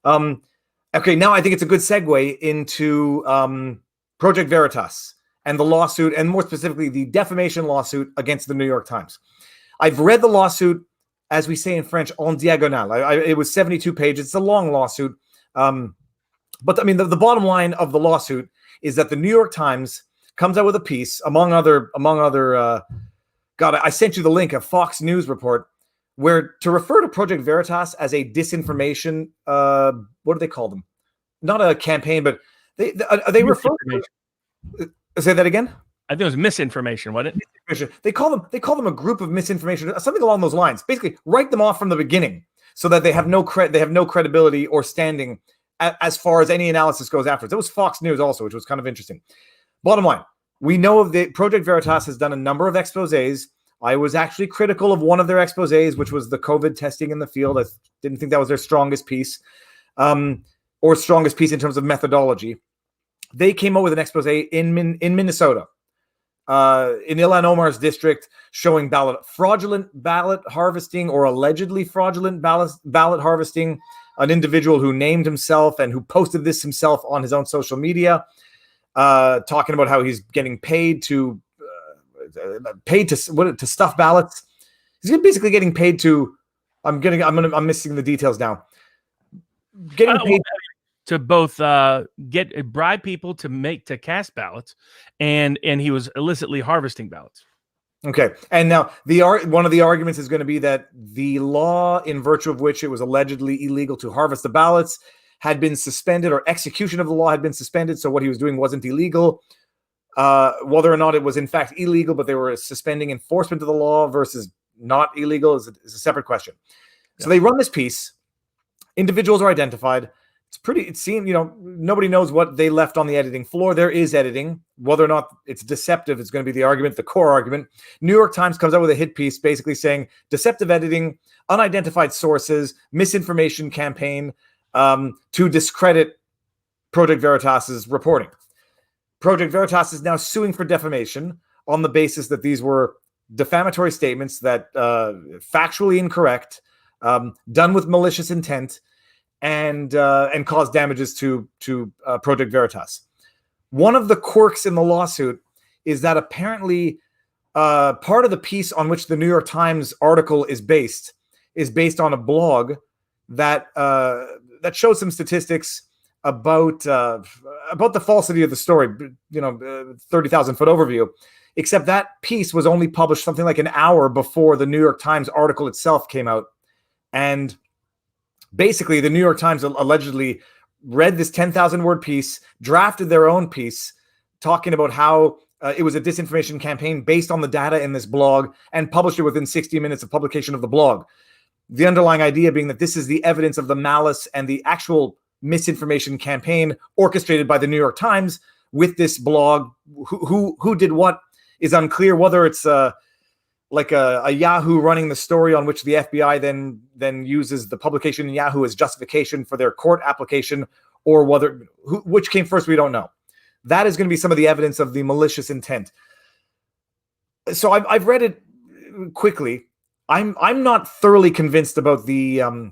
Okay, now I think it's a good segue into Project Veritas and the lawsuit, and more specifically, the defamation lawsuit against the New York Times. I've read the lawsuit, as we say in French, en diagonale. It was 72 pages. It's a long lawsuit. But I mean, the bottom line of the lawsuit is that the New York Times comes out with a piece, among other. God, I sent you the link, a Fox News report, where to refer to Project Veritas as a disinformation, what do they call them? Not a campaign, but they refer to, say that again? I think it was misinformation, wasn't it? Misinformation. They call them a group of misinformation, something along those lines. Basically, write them off from the beginning so that they have no credibility or standing as far as any analysis goes afterwards. It was Fox News also, which was kind of interesting. Bottom line, we know of the Project Veritas has done a number of exposés. I was actually critical of one of their exposés, which was the COVID testing in the field. I didn't think that was their strongest piece, or strongest piece in terms of methodology. They came up with an exposé in Minnesota, in Ilhan Omar's district, showing fraudulent ballot harvesting or allegedly fraudulent ballot harvesting. An individual who named himself and who posted this himself on his own social media, talking about how he's getting paid to stuff ballots. He's basically getting paid to. I'm missing the details now. Getting paid to both bribe people to cast ballots, and he was illicitly harvesting ballots. Okay, and now one of the arguments is going to be that the law, in virtue of which it was allegedly illegal to harvest the ballots, had been suspended, or execution of the law had been suspended. So what he was doing wasn't illegal. Whether or not it was in fact illegal, but they were suspending enforcement of the law versus not illegal is a separate question. So they run this piece. Individuals are identified. It seemed, nobody knows what they left on the editing floor. There is editing. Whether or not it's deceptive is going to be the argument, the core argument. New York Times comes out with a hit piece basically saying deceptive editing, unidentified sources, misinformation campaign to discredit Project Veritas's reporting. Project Veritas is now suing for defamation on the basis that these were defamatory statements that factually incorrect, done with malicious intent, and cause damages to Project Veritas. One of the quirks in the lawsuit is that apparently part of the piece on which the New York Times article is based on a blog that shows some statistics about the falsity of the story. 30,000-foot overview. Except that piece was only published something like an hour before the New York Times article itself came out, and basically, the New York Times allegedly read this 10,000-word piece, drafted their own piece, talking about how it was a disinformation campaign based on the data in this blog, and published it within 60 minutes of publication of the blog. The underlying idea being that this is the evidence of the malice and the actual misinformation campaign orchestrated by the New York Times with this blog. Who did what is unclear, whether it's like a Yahoo running the story on which the FBI then uses the publication in Yahoo as justification for their court application, or which came first, we don't know. That is going to be some of the evidence of the malicious intent. So I've read it quickly. I'm not thoroughly convinced about the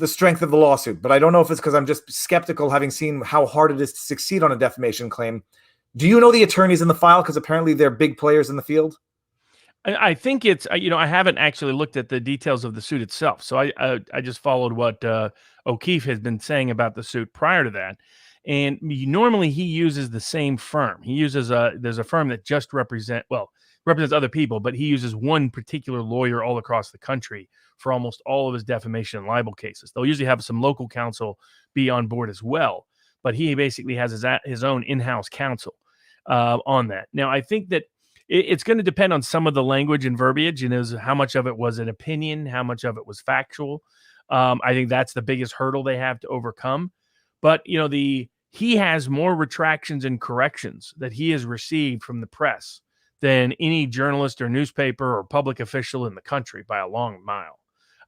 strength of the lawsuit, but I don't know if it's because I'm just skeptical, having seen how hard it is to succeed on a defamation claim. Do you know the attorneys in the file? Because apparently they're big players in the field. I think it's, I haven't actually looked at the details of the suit itself. So I just followed what O'Keefe has been saying about the suit prior to that. And normally he uses the same firm. He uses there's a firm that just represents other people, but he uses one particular lawyer all across the country for almost all of his defamation and libel cases. They'll usually have some local counsel be on board as well, but he basically has his own in-house counsel on that. Now, I think that it's going to depend on some of the language and verbiage, and how much of it was an opinion, how much of it was factual. I think that's the biggest hurdle they have to overcome. But he has more retractions and corrections that he has received from the press than any journalist or newspaper or public official in the country by a long mile.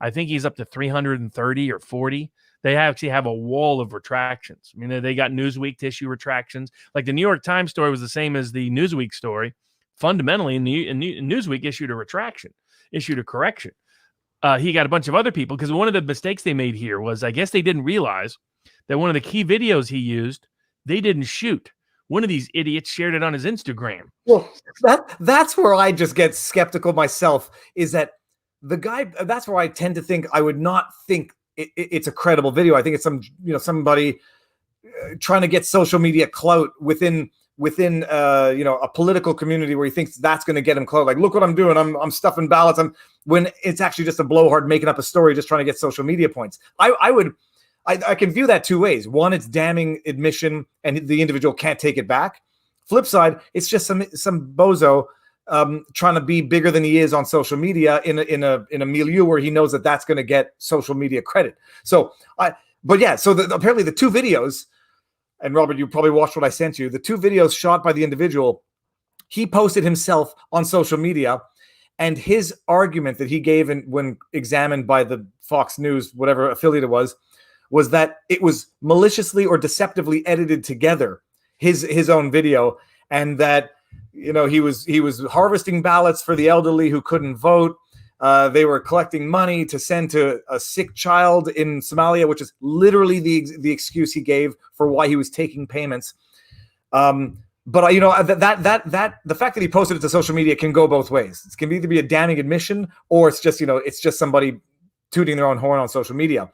I think he's up to 330 or 40. They actually have a wall of retractions. I mean, they got Newsweek to issue retractions. Like the New York Times story was the same as the Newsweek story. Fundamentally, Newsweek issued a correction. he got a bunch of other people, because one of the mistakes they made here was, I guess they didn't realize that one of the key videos he used, they didn't shoot. One of these idiots shared it on his Instagram. Well, that's where I just get skeptical myself, is that the guy, that's where I tend to think, I would not think it's a credible video. I think it's somebody trying to get social media clout within a political community where he thinks that's going to get him clout. Like, look what I'm doing. I'm stuffing ballots. When it's actually just a blowhard making up a story, just trying to get social media points. I can view that two ways. One, it's damning admission and the individual can't take it back. Flip side, it's just some bozo trying to be bigger than he is on social media in a milieu where he knows that that's going to get social media credit. So apparently the two videos, and Robert, you probably watched what I sent you, the two videos shot by the individual, he posted himself on social media, and his argument that he gave when examined by the Fox News, whatever affiliate it was that it was maliciously or deceptively edited together, his own video, and that he was harvesting ballots for the elderly who couldn't vote. They were collecting money to send to a sick child in Somalia, which is literally the excuse he gave for why he was taking payments. But that the fact that he posted it to social media can go both ways. It can either be a damning admission, or it's just somebody tooting their own horn on social media.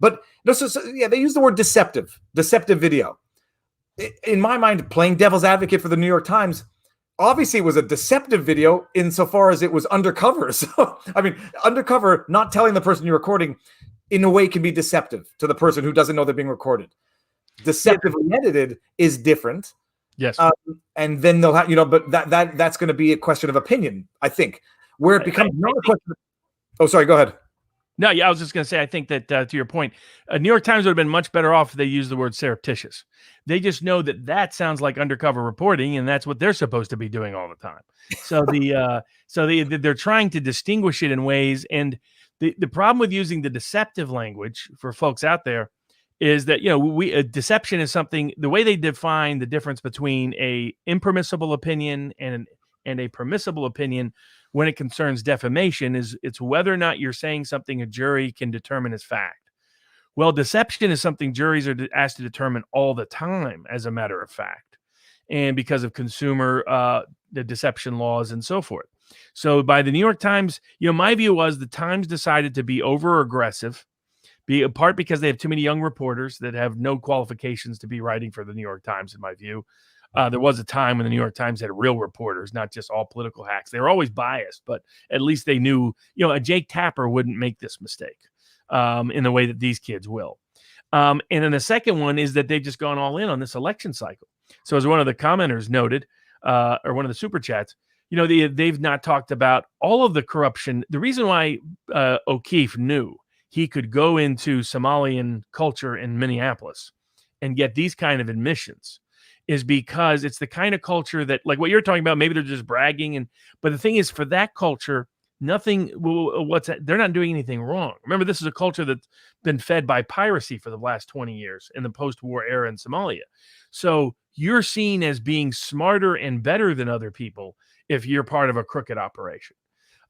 But they use the word deceptive video. In my mind, playing devil's advocate for the New York Times, obviously it was a deceptive video insofar as it was undercover. So, I mean, undercover, not telling the person you're recording, in a way can be deceptive to the person who doesn't know they're being recorded. Deceptively edited is different. Yes. And then they'll have, but that's going to be a question of opinion, I think, where it becomes not a question. Oh, sorry, go ahead. No, yeah, I was just going to say, I think that to your point, New York Times would have been much better off if they used the word surreptitious. They just know that sounds like undercover reporting, and that's what they're supposed to be doing all the time. So they're trying to distinguish it in ways, and the problem with using the deceptive language for folks out there is that deception is something. The way they define the difference between a impermissible opinion and a permissible opinion when it concerns defamation is it's whether or not you're saying something a jury can determine as fact. Well, deception is something juries are asked to determine all the time, as a matter of fact, and because of consumer the deception laws and so forth. So by the New York Times, my view was the Times decided to be over aggressive, be a part because they have too many young reporters that have no qualifications to be writing for the New York Times, in my view. There was a time when the New York Times had real reporters, not just all political hacks. They were always biased, but at least they knew, a Jake Tapper wouldn't make this mistake in the way that these kids will. And then the second one is that they've just gone all in on this election cycle. So as one of the commenters noted, or one of the super chats, they've not talked about all of the corruption. The reason why O'Keefe knew he could go into Somalian culture in Minneapolis and get these kind of admissions is because it's the kind of culture that, like what you're talking about, maybe they're just bragging. But the thing is, for that culture, they're not doing anything wrong. Remember, this is a culture that's been fed by piracy for the last 20 years in the post-war era in Somalia. So you're seen as being smarter and better than other people if you're part of a crooked operation.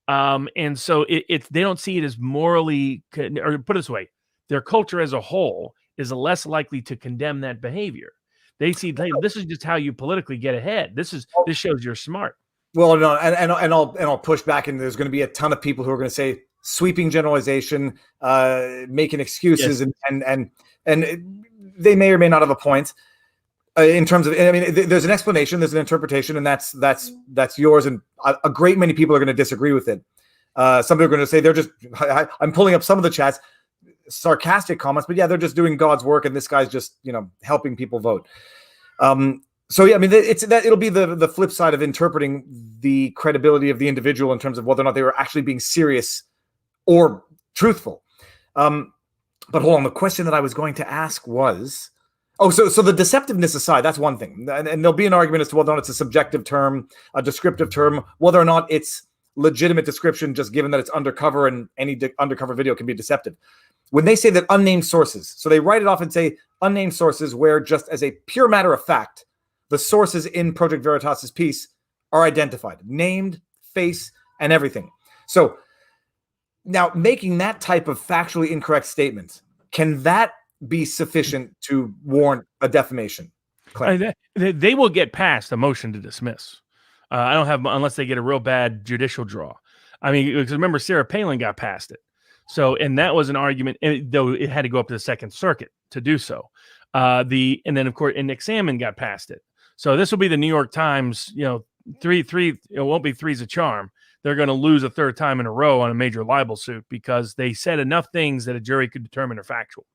And so they don't see it as morally, or put it this way, their culture as a whole is less likely to condemn that behavior. They see, hey, this is just how you politically get ahead. This shows you're smart. Well, no, and I'll push back, and there's going to be a ton of people who are going to say sweeping generalization, making excuses, yes. and they may or may not have a point in terms of. I mean, there's an explanation, there's an interpretation, and that's yours, and a great many people are going to disagree with it. Some people are going to say I'm pulling up some of the chats. Sarcastic comments, but yeah, they're just doing God's work, and this guy's just helping people vote. So yeah, I mean, it'll be the flip side of interpreting the credibility of the individual in terms of whether or not they were actually being serious or truthful. But hold on, the question that I was going to ask was, so the deceptiveness aside, that's one thing, and there'll be an argument as to whether or not it's a subjective term, a descriptive term, whether or not it's legitimate description, just given that it's undercover, and any undercover video can be deceptive. When they say that unnamed sources, so they write it off and say unnamed sources, where just as a pure matter of fact, the sources in Project Veritas' piece are identified, named, face, and everything. So Now, making that type of factually incorrect statement, can that be sufficient to warrant a defamation claim? They will get past a motion to dismiss. I don't have, unless they get a real bad judicial draw. I mean, because remember, Sarah Palin got past it. So, and that was an argument, though it had to go up to the Second Circuit to do so. And then of course, and Nick Salmon got past it. So this will be the New York Times, three, it won't be three's a charm. They're going to lose a third time in a row on a major libel suit because they said enough things that a jury could determine are factual,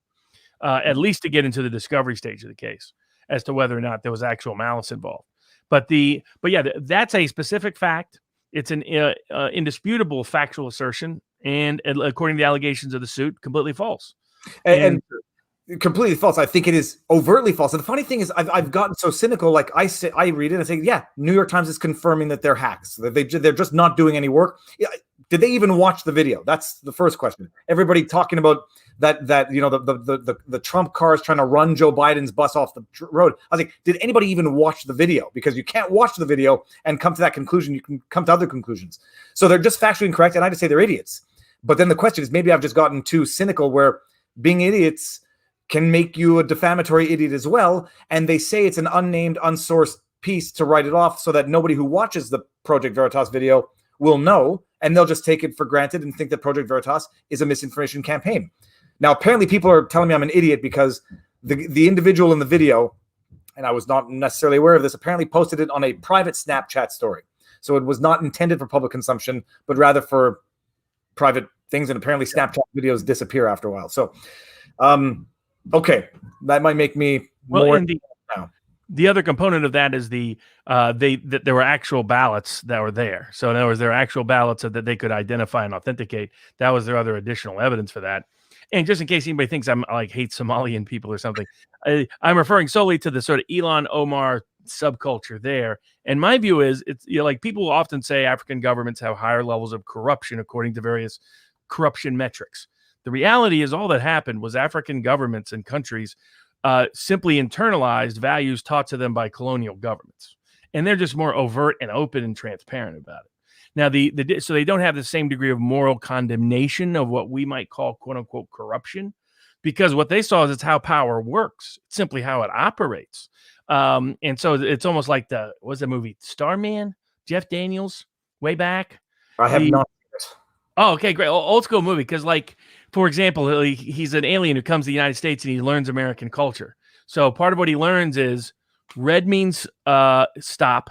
at least to get into the discovery stage of the case as to whether or not there was actual malice involved. But yeah, that's a specific fact. It's an indisputable factual assertion, and according to the allegations of the suit, completely false. And completely false. I think it is overtly false. And the funny thing is, I've gotten so cynical. Like I read it and say, yeah, New York Times is confirming that they're hacks. That they're just not doing any work. Did they even watch the video? That's the first question. Everybody talking about that the Trump cars trying to run Joe Biden's bus off the road. I was like, did anybody even watch the video? Because you can't watch the video and come to that conclusion. You can come to other conclusions. So they're just factually incorrect, and I just say they're idiots. But then the question is, maybe I've just gotten too cynical, where being idiots can make you a defamatory idiot as well. And they say it's an unnamed, unsourced piece to write it off so that nobody who watches the Project Veritas video will know, and they'll just take it for granted and think that Project Veritas is a misinformation campaign. Now, apparently people are telling me I'm an idiot because the individual in the video, and I was not necessarily aware of this, apparently posted it on a private Snapchat story. So it was not intended for public consumption, but rather for private things. And apparently Snapchat videos disappear after a while. So, okay, that might make me more. The other component of that is that there were actual ballots that were there. So in other words, there were actual ballots that they could identify and authenticate. That was their other additional evidence for that. And just in case anybody thinks I'm like hate Somalian people or something, I'm referring solely to the sort of Ilhan Omar subculture there. And my view is, it's like people often say African governments have higher levels of corruption according to various corruption metrics. The reality is all that happened was African governments and countries simply internalized values taught to them by colonial governments. And they're just more overt and open and transparent about it. Now, so they don't have the same degree of moral condemnation of what we might call, quote unquote, corruption, because what they saw is it's how power works. It's simply how it operates. And so it's almost like what's the movie Starman, Jeff Daniels, way back. I have not. Oh, okay, great. Old school movie. Because, like, for example, he's an alien who comes to the United States and he learns American culture. So part of what he learns is red means stop,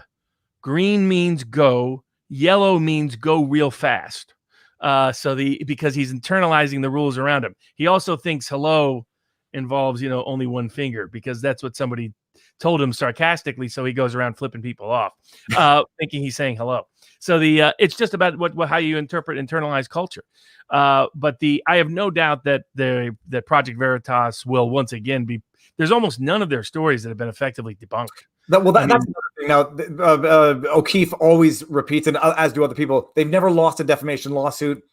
green means go, yellow means go real fast. Because he's internalizing the rules around him. He also thinks hello involves, only one finger, because that's what somebody told him sarcastically. So he goes around flipping people off, thinking he's saying hello. So it's just about how you interpret internalized culture. But I have no doubt that Project Veritas will once again there's almost none of their stories that have been effectively debunked. That's another thing. Now, O'Keefe always repeats, and as do other people, they've never lost a defamation lawsuit.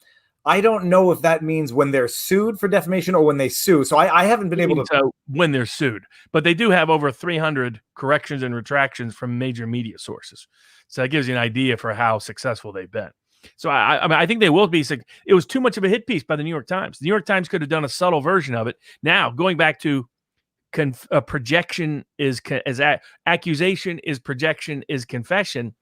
I don't know if that means when they're sued for defamation or when they sue. So I haven't been able to. When they're sued. But they do have over 300 corrections and retractions from major media sources. So that gives you an idea for how successful they've been. So I think they will be. It was too much of a hit piece by the New York Times. The New York Times could have done a subtle version of it. Now, going back to projection is accusation is projection is confession.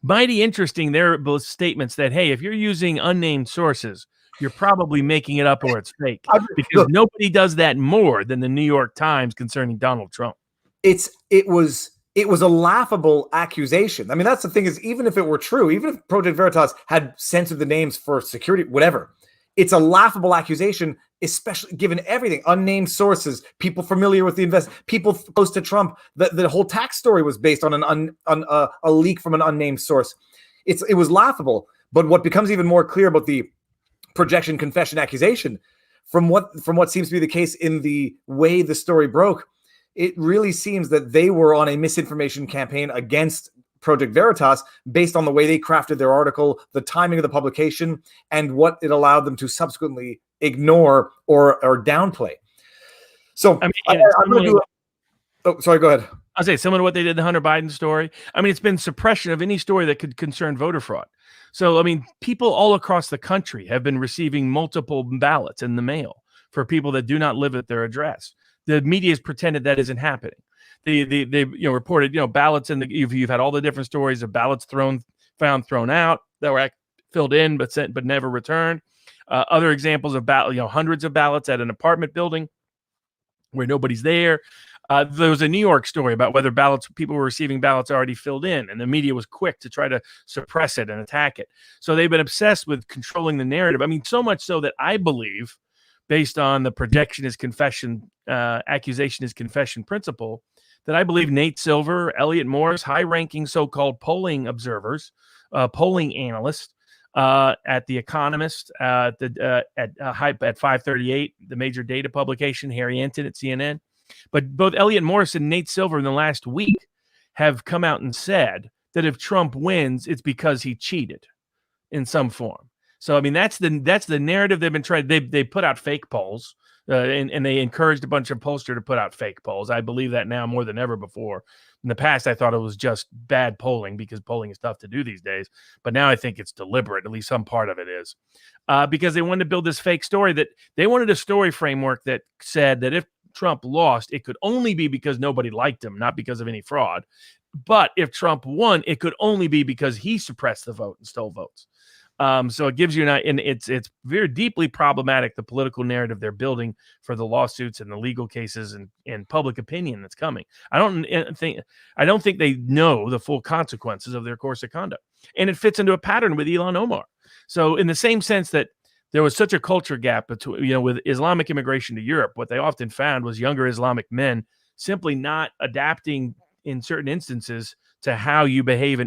Mighty interesting. There are statements that, hey, if you're using unnamed sources, you're probably making it up or it's fake, because nobody does that more than the New York Times concerning Donald Trump. It was a laughable accusation. I mean, that's the thing, is even if it were true, even if Project Veritas had censored the names for security, whatever, it's a laughable accusation, especially given everything. Unnamed sources, people familiar with the people close to Trump. The whole tax story was based on a leak from an unnamed source. It was laughable. But what becomes even more clear about the projection, confession, accusation, from what seems to be the case in the way the story broke, it really seems that they were on a misinformation campaign against Project Veritas based on the way they crafted their article, the timing of the publication, and what it allowed them to subsequently ignore or downplay. So I'm going to do sorry, go ahead. I'll say similar to what they did in the Hunter Biden story. I mean, it's been suppression of any story that could concern voter fraud. So, I mean, people all across the country have been receiving multiple ballots in the mail for people that do not live at their address. The media has pretended that isn't happening. They reported ballots in the you've had all the different stories of ballots found thrown out that were filled in but sent but never returned. Other examples of hundreds of ballots at an apartment building where nobody's there. There was a New York story about whether people were receiving ballots already filled in, and the media was quick to try to suppress it and attack it. So they've been obsessed with controlling the narrative. I mean, so much so that I believe, based on the projection is confession, accusation is confession principle, that I believe Nate Silver, Elliot Morris, high-ranking so-called polling observers, polling analysts, at The Economist, at 538, the major data publication, Harry Enton at CNN. But both Elliot Morris and Nate Silver in the last week have come out and said that if Trump wins, it's because he cheated in some form. So, I mean, that's the narrative they've been trying. They put out fake polls, and they encouraged a bunch of pollsters to put out fake polls. I believe that now more than ever before. In the past, I thought it was just bad polling because polling is tough to do these days. But now I think it's deliberate. At least some part of it is, because they wanted to build this fake story that they wanted a story framework that said that if Trump lost, it could only be because nobody liked him, not because of any fraud. But if Trump won, it could only be because he suppressed the vote and stole votes. So it gives you and it's very deeply problematic, the political narrative they're building for the lawsuits and the legal cases and public opinion that's coming. I don't think they know the full consequences of their course of conduct. And it fits into a pattern with Ilhan Omar. So in the same sense that there was such a culture gap between, with Islamic immigration to Europe, what they often found was younger Islamic men simply not adapting in certain instances to how you behave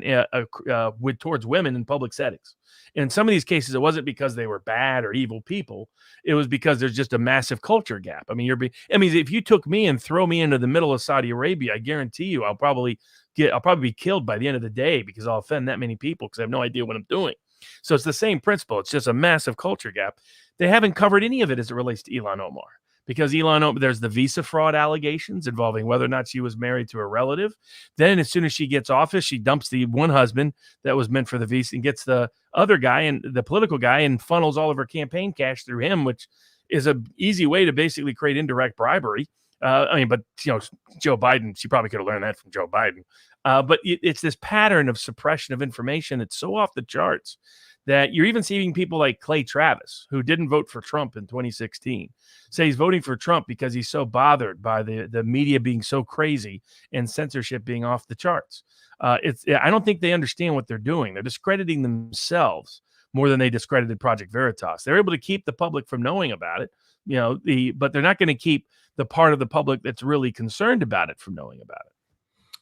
towards women in public settings. In some of these cases, it wasn't because they were bad or evil people. It was because there's just a massive culture gap. I mean, if you took me and throw me into the middle of Saudi Arabia, I guarantee you I'll probably be killed by the end of the day because I'll offend that many people because I have no idea what I'm doing. So it's the same principle. It's just a massive culture gap. They haven't covered any of it as it relates to Ilhan Omar. Because there's the visa fraud allegations involving whether or not she was married to a relative. Then as soon as she gets office, she dumps the one husband that was meant for the visa and gets the other guy and the political guy and funnels all of her campaign cash through him, which is an easy way to basically create indirect bribery. But Joe Biden, she probably could have learned that from Joe Biden. But it's this pattern of suppression of information that's so off the charts that you're even seeing people like Clay Travis, who didn't vote for Trump in 2016, say he's voting for Trump because he's so bothered by the media being so crazy and censorship being off the charts. I don't think they understand what they're doing. They're discrediting themselves more than they discredited Project Veritas. They're able to keep the public from knowing about it, but they're not going to keep the part of the public that's really concerned about it from knowing about it.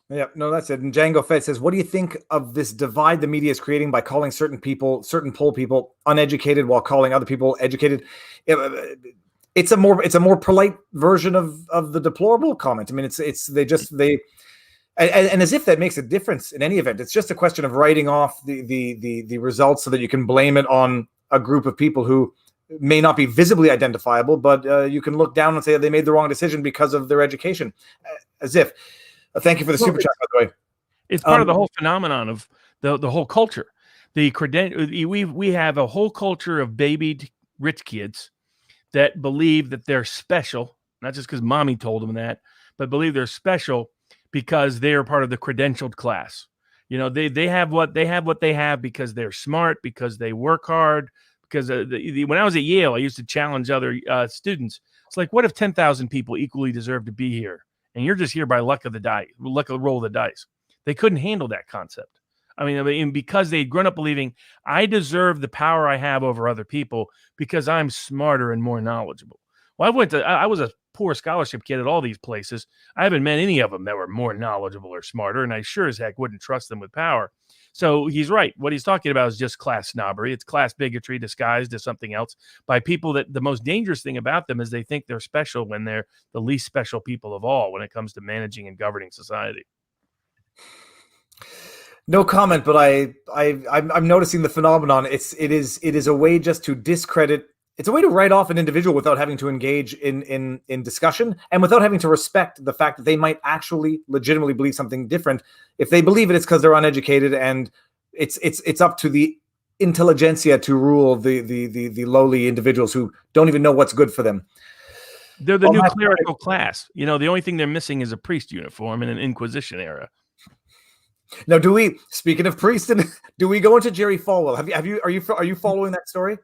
Yeah, no, that's it. And Django Fed says, what do you think of this divide the media is creating by calling certain poll people uneducated while calling other people educated? It's a more polite version of the deplorable comment. I mean, and as if that makes a difference in any event. It's just a question of writing off the results so that you can blame it on a group of people who may not be visibly identifiable, but you can look down and say they made the wrong decision because of their education, as if. Thank you for the super chat, by the way. It's part of the whole phenomenon of the whole culture. We have a whole culture of babied rich kids that believe that they're special, not just because mommy told them that, but believe they're special because they are part of the credentialed class. They have what they have because they're smart, because they work hard. Because when I was at Yale, I used to challenge other students. It's like, what if 10,000 people equally deserve to be here? And you're just here by luck of the roll of the dice. They couldn't handle that concept. I mean, because they'd grown up believing I deserve the power I have over other people because I'm smarter and more knowledgeable. Well, I was a poor scholarship kid at all these places. I haven't met any of them that were more knowledgeable or smarter, and I sure as heck wouldn't trust them with power. So he's right. What he's talking about is just class snobbery. It's class bigotry disguised as something else by people that the most dangerous thing about them is they think they're special when they're the least special people of all when it comes to managing and governing society. No comment, but I'm noticing the phenomenon. It is a way just to discredit. It's a way to write off an individual without having to engage in discussion and without having to respect the fact that they might actually legitimately believe something different. If they believe it's because they're uneducated, and it's up to the intelligentsia to rule the lowly individuals who don't even know what's good for them. They're the new clerical class. You know, the only thing they're missing is a priest uniform in an Inquisition era. Now, speaking of priests, do we go into Jerry Falwell? Are you following that story?